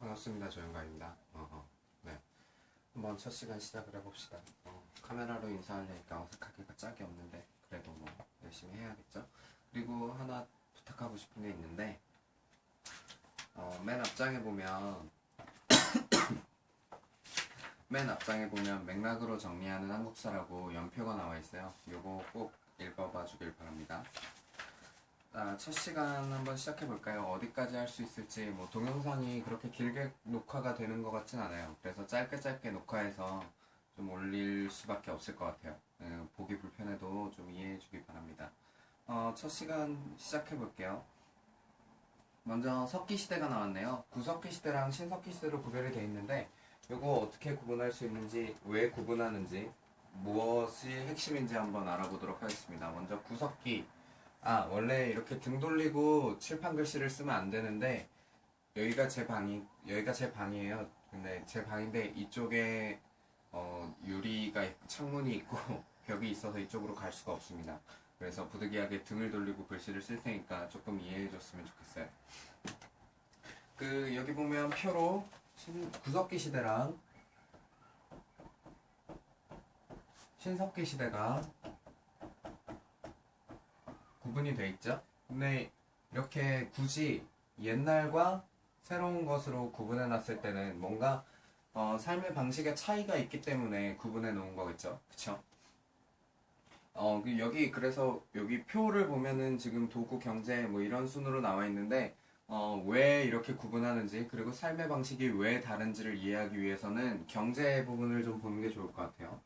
반갑습니다. 조영가입니다. 네. 한번 첫 시간 시작을 해봅시다. 카메라로 인사하려니까 어색하기가 짝이 없는데 그래도 뭐 열심히 해야겠죠. 그리고 하나 부탁하고 싶은 게 있는데 맨 앞장에 보면 맥락으로 정리하는 한국사라고 연표가 나와 있어요. 요거 꼭 읽어봐 주길 바랍니다. 첫 시간 한번 시작해 볼까요? 어디까지 할 수 있을지. 뭐 동영상이 그렇게 길게 녹화가 되는 것 같진 않아요. 그래서 짧게 녹화해서 좀 올릴 수밖에 없을 것 같아요. 보기 불편해도 좀 이해해 주기 바랍니다. 첫 시간 시작해 볼게요. 먼저 석기시대가 나왔네요. 구석기시대랑 신석기시대로 구별이 되어 있는데 이거 어떻게 구분할 수 있는지, 왜 구분하는지, 무엇이 핵심인지 한번 알아보도록 하겠습니다. 먼저 구석기. 원래 이렇게 등 돌리고 칠판 글씨를 쓰면 안 되는데 여기가 제 방이에요. 근데 제 방인데 이쪽에 유리가 창문이 있고 벽이 있어서 이쪽으로 갈 수가 없습니다. 그래서 부득이하게 등을 돌리고 글씨를 쓸 테니까 조금 이해해 줬으면 좋겠어요. 여기 보면 표로 구석기 시대랑 신석기 시대가 구분이 돼 있죠. 근데 이렇게 굳이 옛날과 새로운 것으로 구분해 놨을 때는 뭔가 삶의 방식에 차이가 있기 때문에 구분해 놓은 거겠죠. 그쵸? 그래서 여기 표를 보면은 지금 도구, 경제 뭐 이런 순으로 나와 있는데 왜 이렇게 구분하는지, 그리고 삶의 방식이 왜 다른지를 이해하기 위해서는 경제 부분을 좀 보는 게 좋을 것 같아요.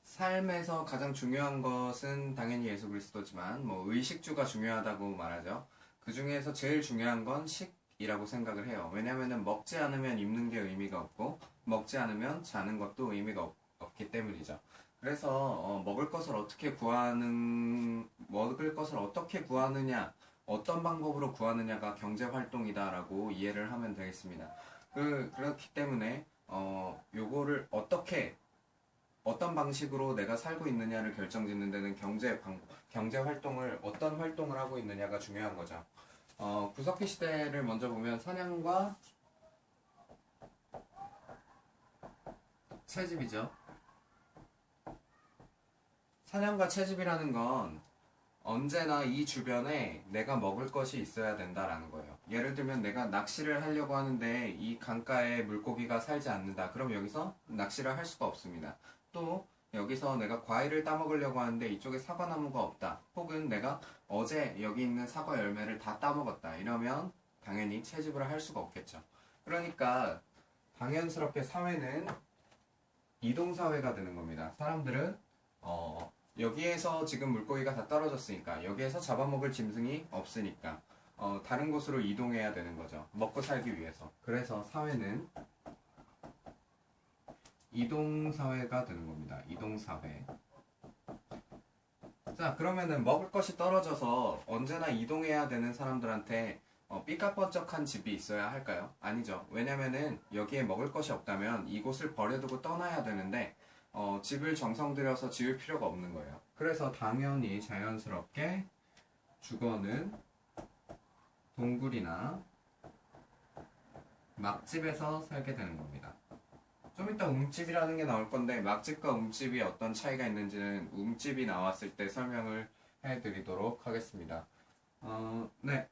삶에서 가장 중요한 것은 당연히 예수 그리스도지만 뭐 의식주가 중요하다고 말하죠. 그 중에서 제일 중요한 건 식이라고 생각을 해요. 왜냐하면 먹지 않으면 입는 게 의미가 없고 먹지 않으면 자는 것도 의미가 없기 때문이죠. 그래서 먹을 것을 어떻게 구하느냐, 어떤 방법으로 구하느냐가 경제 활동이다라고 이해를 하면 되겠습니다. 그렇기 때문에 요거를 어떤 방식으로 내가 살고 있느냐를 결정짓는 데는 경제 활동을, 어떤 활동을 하고 있느냐가 중요한 거죠. 구석기 시대를 먼저 보면 사냥과 채집이죠. 사냥과 채집이라는 건 언제나 이 주변에 내가 먹을 것이 있어야 된다라는 거예요. 예를 들면 내가 낚시를 하려고 하는데 이 강가에 물고기가 살지 않는다. 그럼 여기서 낚시를 할 수가 없습니다. 또 여기서 내가 과일을 따먹으려고 하는데 이쪽에 사과나무가 없다. 혹은 내가 어제 여기 있는 사과 열매를 다 따먹었다. 이러면 당연히 채집을 할 수가 없겠죠. 그러니까 당연스럽게 사회는 이동사회가 되는 겁니다. 사람들은 여기에서 지금 물고기가 다 떨어졌으니까, 여기에서 잡아먹을 짐승이 없으니까 다른 곳으로 이동해야 되는 거죠. 먹고 살기 위해서. 그래서 사회는 이동사회가 되는 겁니다. 이동사회. 자, 그러면은 먹을 것이 떨어져서 언제나 이동해야 되는 사람들한테 삐까뻔쩍한 집이 있어야 할까요? 아니죠. 왜냐면은 여기에 먹을 것이 없다면 이곳을 버려두고 떠나야 되는데 집을 정성 들여서 지을 필요가 없는 거예요. 그래서 당연히 자연스럽게 주거는 동굴이나 막집에서 살게 되는 겁니다. 좀 이따 움집이라는 게 나올 건데 막집과 움집이 어떤 차이가 있는지는 움집이 나왔을 때 설명을 해드리도록 하겠습니다. 네.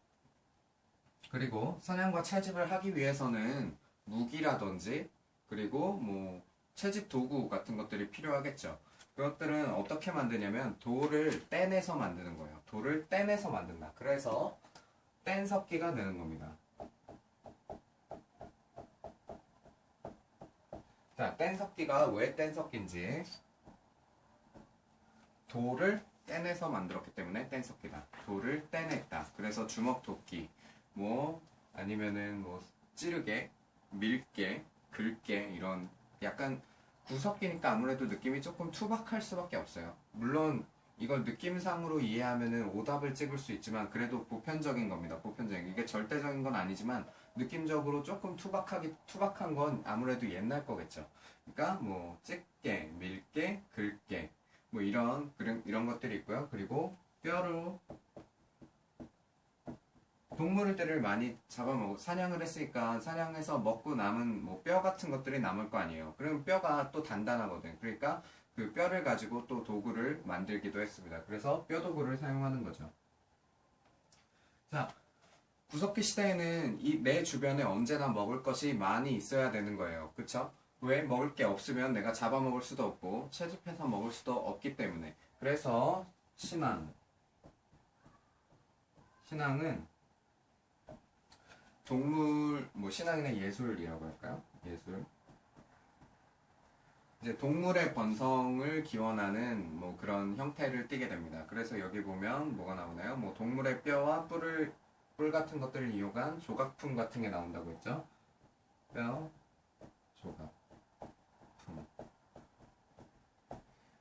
그리고 사냥과 채집을 하기 위해서는 무기라든지 그리고 뭐 채집 도구 같은 것들이 필요하겠죠. 그것들은 어떻게 만드냐면 돌을 떼내서 만드는 거예요. 돌을 떼내서 만든다. 그래서 뗀석기가 되는 겁니다. 자, 뗀석기가 왜 뗀석기인지, 돌을 떼내서 만들었기 때문에 뗀석기다. 돌을 떼냈다. 그래서 주먹도끼, 뭐 아니면은 뭐 찌르개, 밀개, 긁개, 이런 약간 구석기니까 아무래도 느낌이 조금 투박할 수밖에 없어요. 물론 이걸 느낌상으로 이해하면은 오답을 찍을 수 있지만 그래도 보편적인 겁니다. 보편적인. 이게 절대적인 건 아니지만 느낌적으로 조금 투박한 건 아무래도 옛날 거겠죠. 그러니까 뭐 찍게, 밀게, 긁게, 뭐 이런 것들이 있고요. 그리고 뼈로 동물들을 많이 잡아먹고 사냥을 했으니까 사냥해서 먹고 남은 뭐 뼈 같은 것들이 남을 거 아니에요. 그럼 뼈가 또 단단하거든. 그러니까 그 뼈를 가지고 또 도구를 만들기도 했습니다. 그래서 뼈도구를 사용하는 거죠. 자, 구석기 시대에는 이 내 주변에 언제나 먹을 것이 많이 있어야 되는 거예요. 그쵸? 왜? 먹을 게 없으면 내가 잡아먹을 수도 없고 채집해서 먹을 수도 없기 때문에. 그래서 신앙은 동물, 뭐 신앙이나 예술이라고 할까요? 예술. 이제 동물의 번성을 기원하는 뭐 그런 형태를 띠게 됩니다. 그래서 여기 보면 뭐가 나오나요? 뭐 동물의 뼈와 뿔 같은 것들을 이용한 조각품 같은 게 나온다고 했죠. 뼈, 조각품.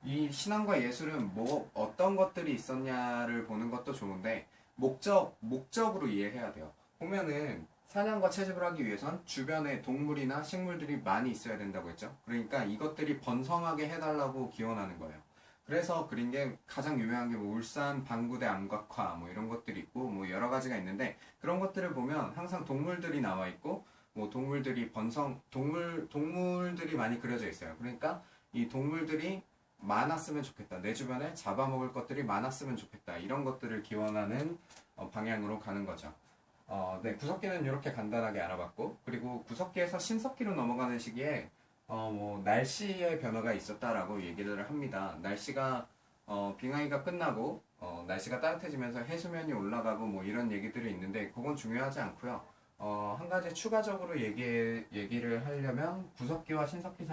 이 신앙과 예술은 뭐 어떤 것들이 있었냐를 보는 것도 좋은데 목적으로 이해해야 돼요. 보면은 사냥과 채집을 하기 위해선 주변에 동물이나 식물들이 많이 있어야 된다고 했죠. 그러니까 이것들이 번성하게 해달라고 기원하는 거예요. 그래서 그린 게 가장 유명한 게 뭐 울산 방구대 암각화 뭐 이런 것들이 있고 뭐 여러 가지가 있는데 그런 것들을 보면 항상 동물들이 나와 있고 뭐 동물들이 많이 그려져 있어요. 그러니까 이 동물들이 많았으면 좋겠다. 내 주변에 잡아먹을 것들이 많았으면 좋겠다. 이런 것들을 기원하는 방향으로 가는 거죠. 네, 구석기는 이렇게 간단하게 알아봤고, 그리고 구석기에서 신석기로 넘어가는 시기에 뭐 날씨의 변화가 있었다라고 얘기를 합니다. 날씨가 빙하기가 끝나고 날씨가 따뜻해지면서 해수면이 올라가고 뭐 이런 얘기들이 있는데 그건 중요하지 않고요. 한 가지 추가적으로 얘기를 하려면 구석기와 신석기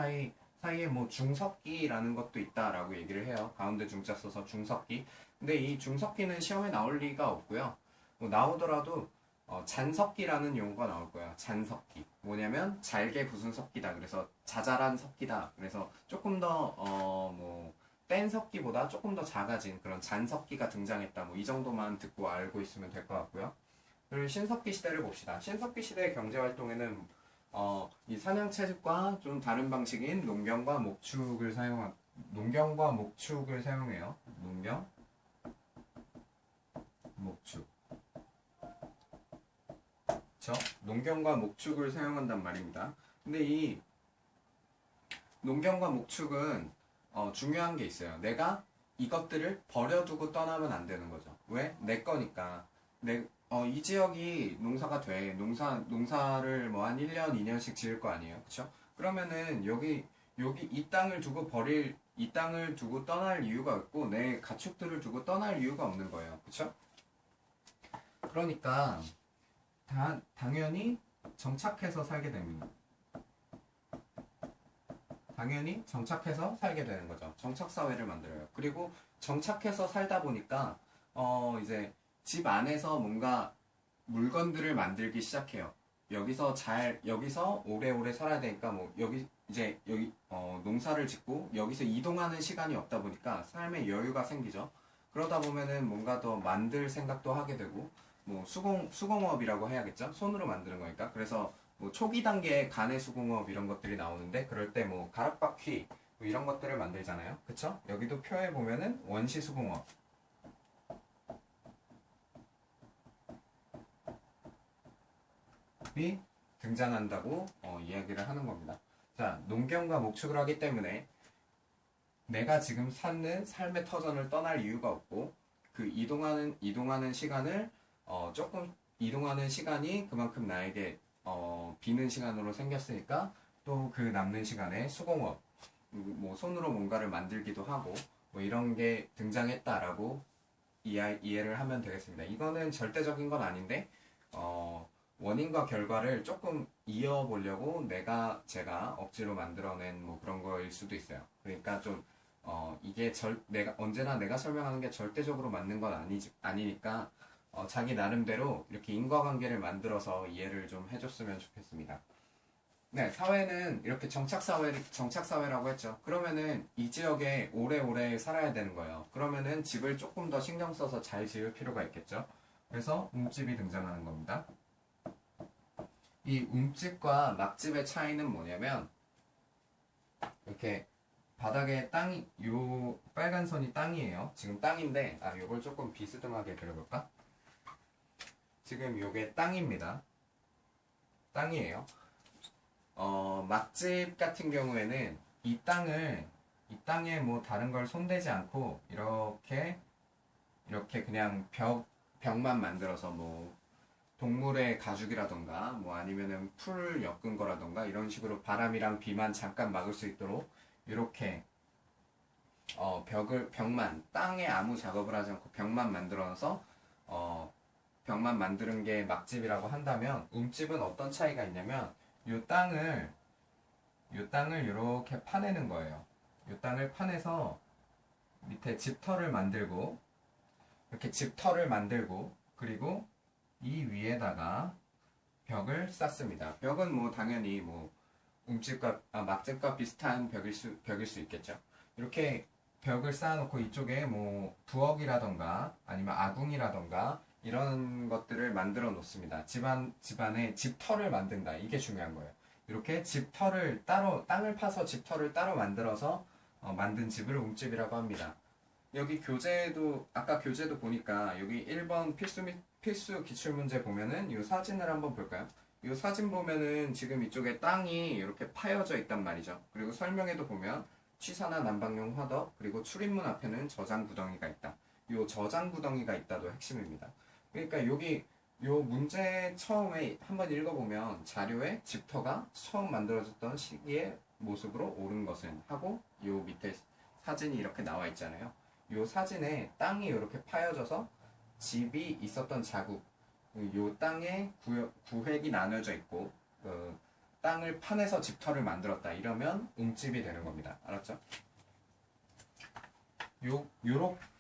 사이에 뭐 중석기라는 것도 있다라고 얘기를 해요. 가운데 중자 써서 중석기. 근데 이 중석기는 시험에 나올 리가 없고요. 뭐 나오더라도 잔석기라는 용어가 나올 거야. 잔석기. 뭐냐면 잘게 부순 석기다. 그래서 자잘한 석기다. 그래서 조금 더 뭐 뗀 석기보다 조금 더 작아진 그런 잔석기가 등장했다. 뭐 이 정도만 듣고 알고 있으면 될 것 같고요. 그리고 신석기 시대를 봅시다. 신석기 시대의 경제 활동에는 이 사냥 채집과 좀 다른 방식인 농경과 목축을 사용해요. 농경, 목축. 그쵸? 농경과 목축을 사용한단 말입니다. 근데 이 농경과 목축은 중요한 게 있어요. 내가 이것들을 버려두고 떠나면 안 되는 거죠. 왜? 내 거니까. 이 지역이 농사가 돼. 농사를 뭐 한 1년, 2년씩 지을 거 아니에요. 그쵸? 그러면은 여기 이 땅을 두고 떠날 이유가 없고 내 가축들을 두고 떠날 이유가 없는 거예요. 그쵸? 그러니까 당연히 정착해서 살게 됩니다. 당연히 정착해서 살게 되는 거죠. 정착사회를 만들어요. 그리고 정착해서 살다 보니까 이제 집 안에서 뭔가 물건들을 만들기 시작해요. 여기서 오래오래 살아야 되니까 뭐 여기 농사를 짓고 여기서 이동하는 시간이 없다 보니까 삶의 여유가 생기죠. 그러다 보면은 뭔가 더 만들 생각도 하게 되고 뭐 수공업이라고 해야겠죠. 손으로 만드는 거니까. 그래서 뭐 초기 단계에 가내 수공업 이런 것들이 나오는데 그럴 때 뭐 가락바퀴 뭐 이런 것들을 만들잖아요. 그쵸? 여기도 표에 보면은 원시 수공업 이 등장한다고 이야기를 하는 겁니다. 자, 농경과 목축을 하기 때문에 내가 지금 사는 삶의 터전을 떠날 이유가 없고 그 이동하는 시간을 조금 이동하는 시간이 그만큼 나에게 비는 시간으로 생겼으니까 또 그 남는 시간에 수공업 뭐 손으로 뭔가를 만들기도 하고 뭐 이런 게 등장했다라고 이해를 하면 되겠습니다. 이거는 절대적인 건 아닌데 원인과 결과를 조금 이어보려고 제가 억지로 만들어낸 뭐 그런 거일 수도 있어요. 그러니까 좀 이게 언제나 내가 설명하는 게 절대적으로 맞는 건 아니니까 자기 나름대로 이렇게 인과관계를 만들어서 이해를 좀 해줬으면 좋겠습니다. 네, 사회는 이렇게 정착사회라고 했죠. 그러면은 이 지역에 오래오래 살아야 되는 거예요. 그러면은 집을 조금 더 신경 써서 잘 지을 필요가 있겠죠. 그래서 움집이 등장하는 겁니다. 이 움집과 막집의 차이는 뭐냐면 이렇게 바닥에 요 빨간 선이 땅이에요. 지금 땅인데 요걸 조금 비스듬하게 그려볼까? 지금 요게 땅입니다. 땅이에요. 맛집 같은 경우에는 이 땅에 뭐 다른 걸 손대지 않고 이렇게 그냥 벽만 만들어서 뭐 동물의 가죽이라던가 뭐 아니면은 풀 엮은 거라던가 이런 식으로 바람이랑 비만 잠깐 막을 수 있도록 이렇게 벽만 땅에 아무 작업을 하지 않고 벽만 만들어서 벽만 만드는 게 막집이라고 한다면 움집은 어떤 차이가 있냐면 요 땅을 이렇게 파내는 거예요. 요 땅을 파내서 밑에 집터를 만들고 이렇게 집터를 만들고 그리고 이 위에다가 벽을 쌓습니다. 벽은 뭐 당연히 뭐 막집과 비슷한 벽일 수 있겠죠. 이렇게 벽을 쌓아놓고 이쪽에 뭐 부엌이라던가 아니면 아궁이라던가 이런 것들을 만들어 놓습니다. 집안에 집터를 만든다. 이게 중요한 거예요. 이렇게 집터를 따로 땅을 파서 집터를 따로 만들어서 만든 집을 움집이라고 합니다. 여기 아까 교재도 보니까 여기 1번 필수 기출문제 보면은 이 사진을 한번 볼까요? 이 사진 보면은 지금 이쪽에 땅이 이렇게 파여져 있단 말이죠. 그리고 설명에도 보면 취사나 난방용 화덕 그리고 출입문 앞에는 저장 구덩이가 있다. 이 저장 구덩이가 있다도 핵심입니다. 그러니까 여기 요 문제 처음에 한번 읽어보면 자료에 집터가 처음 만들어졌던 시기의 모습으로 옳은 것은 하고 요 밑에 사진이 이렇게 나와 있잖아요. 요 사진에 땅이 이렇게 파여져서 집이 있었던 자국, 요 땅에 구획이 나눠져 있고 땅을 파내서 집터를 만들었다. 이러면 움집이 되는 겁니다. 알았죠?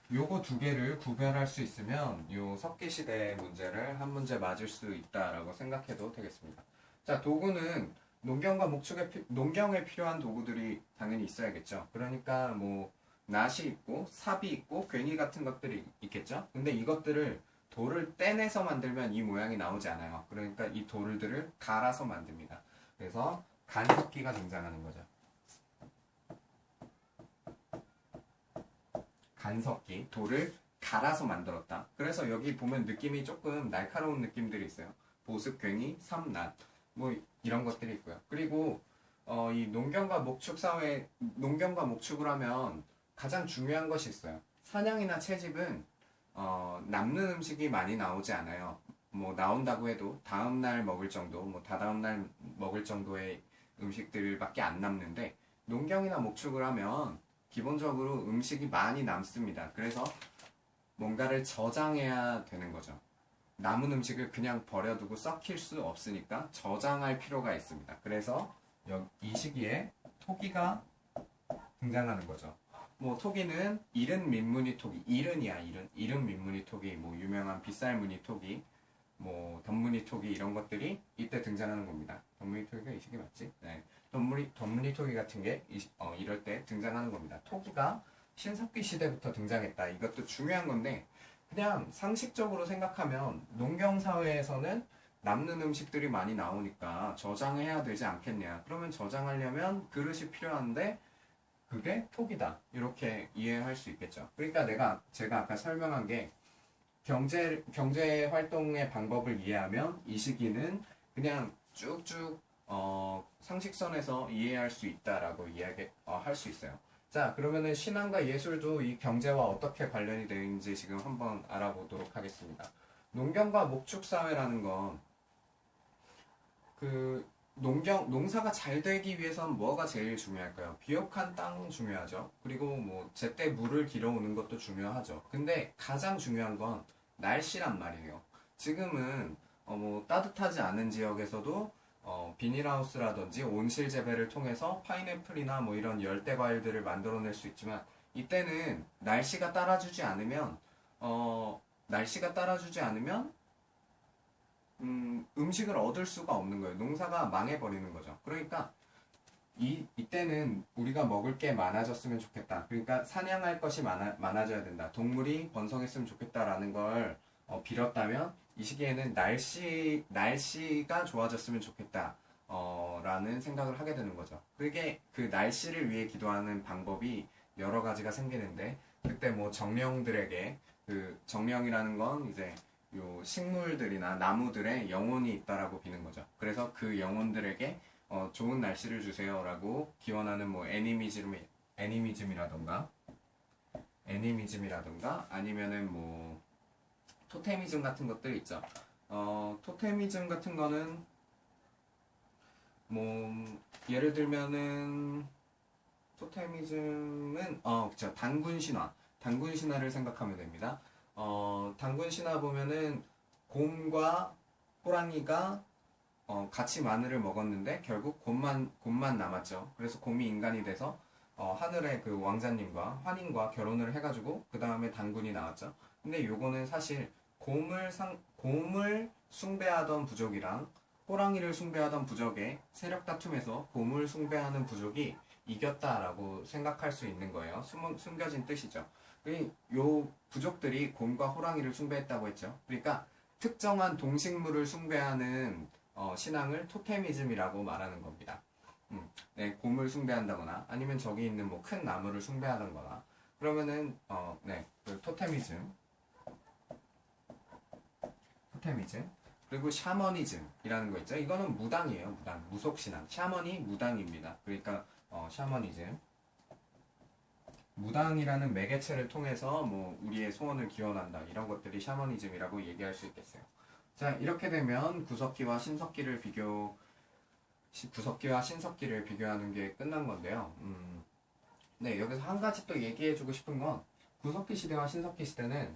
요거 두 개를 구별할 수 있으면 요 석기시대 문제를 한 문제 맞을 수 있다라고 생각해도 되겠습니다. 자, 도구는 농경에 필요한 도구들이 당연히 있어야겠죠. 그러니까 뭐 낫이 있고 삽이 있고 괭이 같은 것들이 있겠죠. 근데 이것들을 돌을 떼내서 만들면 이 모양이 나오지 않아요. 그러니까 이 돌들을 갈아서 만듭니다. 그래서 간석기가 등장하는 거죠. 간석기, 돌을 갈아서 만들었다. 그래서 여기 보면 느낌이 조금 날카로운 느낌들이 있어요. 보습, 괭이, 삼낫 뭐 이런 것들이 있고요. 그리고 이 농경과 목축을 하면 가장 중요한 것이 있어요. 사냥이나 채집은 남는 음식이 많이 나오지 않아요. 뭐 나온다고 해도 다음날 먹을 정도, 뭐 다다음날 먹을 정도의 음식들밖에 안 남는데 농경이나 목축을 하면 기본적으로 음식이 많이 남습니다. 그래서 뭔가를 저장해야 되는 거죠. 남은 음식을 그냥 버려두고 썩힐 수 없으니까 저장할 필요가 있습니다. 그래서 이 시기에 토기가 등장하는 거죠. 뭐 토기는 이른 민무늬 토기, 이른 민무늬 토기, 뭐 유명한 빗살무늬 토기, 뭐 덧무늬 토기 이런 것들이 이때 등장하는 겁니다. 덧무늬 토기가 이 시기 맞지? 네. 덧무늬 토기 같은 게 이럴 때 등장하는 겁니다. 토기가 신석기 시대부터 등장했다. 이것도 중요한 건데 그냥 상식적으로 생각하면 농경 사회에서는 남는 음식들이 많이 나오니까 저장해야 되지 않겠냐. 그러면 저장하려면 그릇이 필요한데 그게 톡이다. 이렇게 이해할 수 있겠죠. 그러니까 제가 아까 설명한 게 경제 활동의 방법을 이해하면 이 시기는 그냥 쭉쭉 상식선에서 이해할 수 있다라고 할 수 있어요. 자, 그러면은 신앙과 예술도 이 경제와 어떻게 관련이 되는지 지금 한번 알아보도록 하겠습니다. 농경과 목축 사회라는 건 농사가 잘 되기 위해선 뭐가 제일 중요할까요? 비옥한 땅 중요하죠. 그리고 뭐 제때 물을 길어오는 것도 중요하죠. 근데 가장 중요한 건 날씨란 말이에요. 지금은 뭐 따뜻하지 않은 지역에서도 비닐하우스라든지 온실 재배를 통해서 파인애플이나 뭐 이런 열대 과일들을 만들어낼 수 있지만 이때는 날씨가 따라주지 않으면 음식을 얻을 수가 없는 거예요. 농사가 망해버리는 거죠. 그러니까 이때는 우리가 먹을 게 많아졌으면 좋겠다. 그러니까 사냥할 것이 많아져야 된다. 동물이 번성했으면 좋겠다라는 걸 빌었다면 이 시기에는 날씨가 좋아졌으면 좋겠다. 라는 생각을 하게 되는 거죠. 그게 그 날씨를 위해 기도하는 방법이 여러 가지가 생기는데 그때 뭐 정령들에게 그 정령이라는 건 이제 요 식물들이나 나무들의 영혼이 있다라고 비는 거죠. 그래서 그 영혼들에게 좋은 날씨를 주세요라고 기원하는 뭐 애니미즘이라던가 아니면은 뭐 토테미즘 같은 것들 있죠. 토테미즘 같은 거는 뭐 예를 들면은 토테미즘은 그쵸. 단군 신화를 생각하면 됩니다. 단군 신화 보면은 곰과 호랑이가 같이 마늘을 먹었는데 결국 곰만 남았죠. 그래서 곰이 인간이 돼서 하늘의 그 왕자님과 환인과 결혼을 해가지고 그 다음에 단군이 나왔죠. 근데 요거는 사실 곰을 숭배하던 부족이랑 호랑이를 숭배하던 부족의 세력 다툼에서 곰을 숭배하는 부족이 이겼다라고 생각할 수 있는 거예요. 숨겨진 뜻이죠. 요 부족들이 곰과 호랑이를 숭배했다고 했죠. 그러니까 특정한 동식물을 숭배하는 신앙을 토테미즘이라고 말하는 겁니다. 네, 곰을 숭배한다거나 아니면 저기 있는 뭐 큰 나무를 숭배하던거나 그러면은 그 토테미즘 그리고 샤머니즘이라는 거 있죠. 이거는 무당이에요. 무속신앙. 샤머니 무당입니다. 그러니까 샤머니즘 무당이라는 매개체를 통해서 뭐 우리의 소원을 기원한다 이런 것들이 샤머니즘이라고 얘기할 수 있겠어요. 자, 이렇게 되면 구석기와 신석기를 비교하는 게 끝난 건데요. 네, 여기서 한 가지 또 얘기해주고 싶은 건 구석기 시대와 신석기 시대는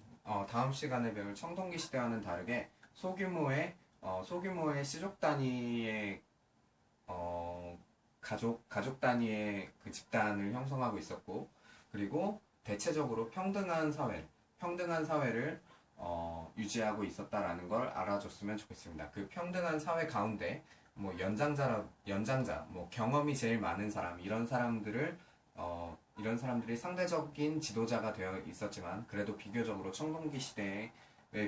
다음 시간에 배울 청동기 시대와는 다르게 소규모의 시족 단위의 가족 단위의 그 집단을 형성하고 있었고, 그리고 대체적으로 평등한 사회를 유지하고 있었다라는 걸 알아줬으면 좋겠습니다. 그 평등한 사회 가운데 뭐 연장자, 뭐 경험이 제일 많은 사람 이런 사람들이 상대적인 지도자가 되어 있었지만 그래도 비교적으로 청동기 시대에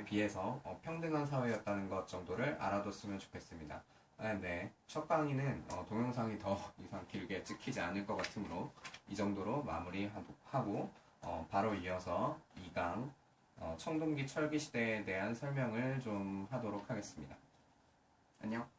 비해서 평등한 사회였다는 것 정도를 알아뒀으면 좋겠습니다. 네, 첫 강의는 동영상이 더 이상 길게 찍히지 않을 것 같으므로 이 정도로 마무리하고 바로 이어서 2강 청동기 철기 시대에 대한 설명을 좀 하도록 하겠습니다. 안녕.